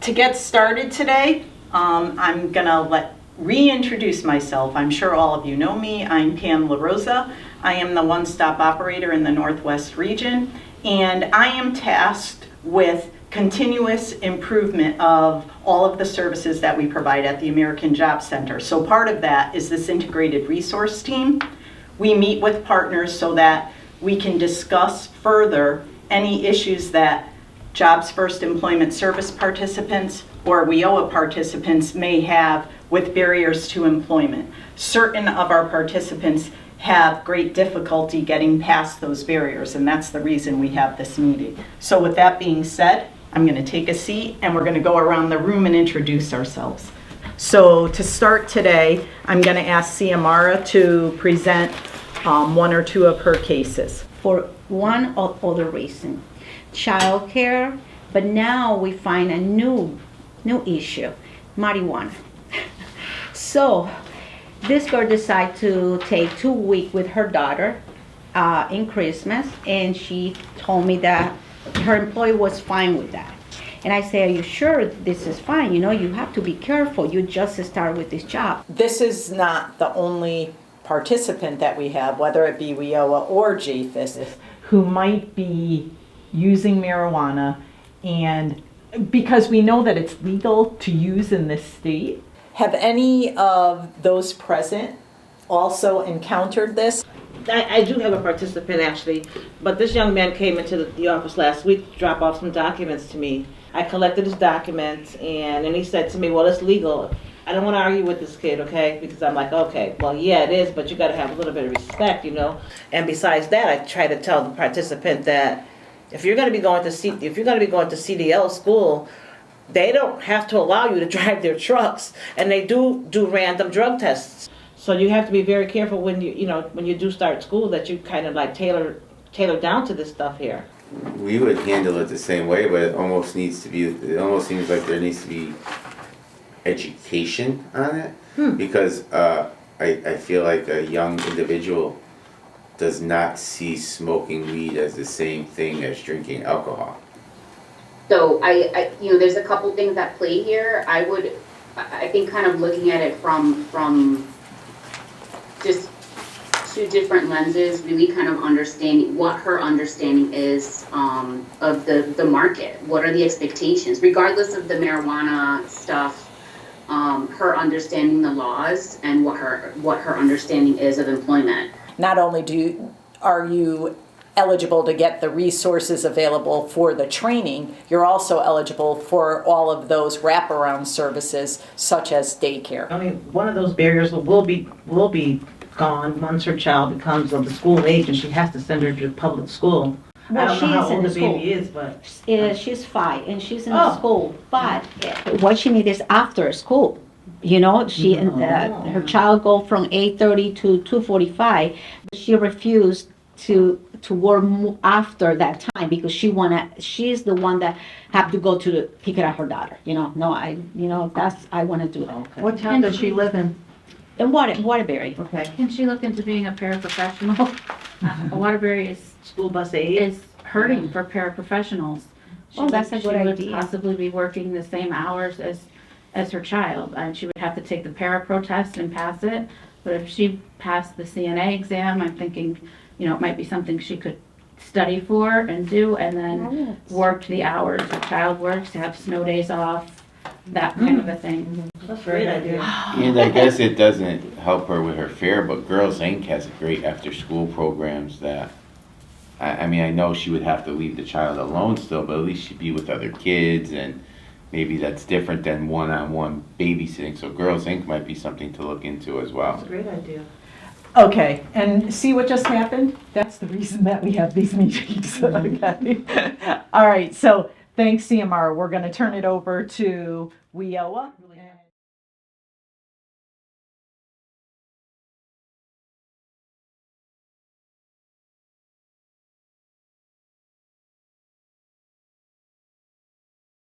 To get started today, I'm gonna reintroduce myself. I'm sure all of you know me. I'm Pam LaRosa. I am the one-stop operator in the Northwest region, and I am tasked with continuous improvement of all of the services that we provide at the American Job Center. So part of that is this integrated resource team. We meet with partners so that we can discuss further any issues that Jobs First Employment Service participants or WIOA participants may have with barriers to employment. Certain of our participants have great difficulty getting past those barriers, and that's the reason we have this meeting. So with that being said, I'm going to take a seat and we're going to go around the room and introduce ourselves. So to start today, I'm going to ask Ciamara to present one or two of her cases. For one or other reason, childcare, but now we find a new issue, marijuana. So this girl decided to take 2 weeks with her daughter in Christmas, and she told me that her employee was fine with that. And I say, are you sure this is fine? You know, you have to be careful. You just started with this job. This is not the only participant that we have, whether it be WIOA or JFES, who might be using marijuana, and because we know that it's legal to use in this state. Have any of those present also encountered this? I do have a participant actually, but this young man came into the office last week to drop off some documents to me. I collected his documents, and then he said to me, well, it's legal. I don't want to argue with this kid, okay? Because I'm like, okay, well, yeah, it is, but you got to have a little bit of respect, you know? And besides that, I try to tell the participant that if you're going to be going to CDL school, they don't have to allow you to drive their trucks, and they do random drug tests. So you have to be very careful when you do start school, that you kind of like tailor down to this stuff here. We would handle it the same way, but it almost seems like there needs to be education on it, because I feel like a young individual does not see smoking weed as the same thing as drinking alcohol. So I there's a couple things at play here. I think kind of looking at it from just two different lenses, really kind of understanding what her understanding is of the market. What are the expectations, regardless of the marijuana stuff, her understanding the laws and what her understanding is of employment. Not only are you eligible to get the resources available for the training, you're also eligible for all of those wraparound services such as daycare. I mean, one of those barriers will be gone once her child becomes of the school age and she has to send her to public school. Well, I don't know how old the school. baby is, but She's 5 and she's in school, but what she needs is after school. You know, she her child go from 8:30 to 2:45. She refused to work after that time because she's the one that have to go to pick up her daughter. I want to do that. okay. What town does she live in? In Waterbury. Okay. Can she look into being a paraprofessional? Waterbury School bus aide? is hurting for paraprofessionals. That's a good She idea. would possibly be working the same hours as her child, and she would have to take the parapro test and pass it. But if she passed the CNA exam, I'm thinking, it might be something she could study for and do, and then work the hours her child works, have snow days off, that kind of a thing. That's a great idea. And I guess it doesn't help her with her fare, but Girls Inc. has great after-school programs that, I mean, I know she would have to leave the child alone still, but at least she'd be with other kids, and maybe that's different than one-on-one babysitting. So Girls Inc. might be something to look into as well. That's a great idea. Okay, and see what just happened? That's the reason that we have these meetings. Okay. All right, so thanks, Ciamara. We're going to turn it over to WIOA.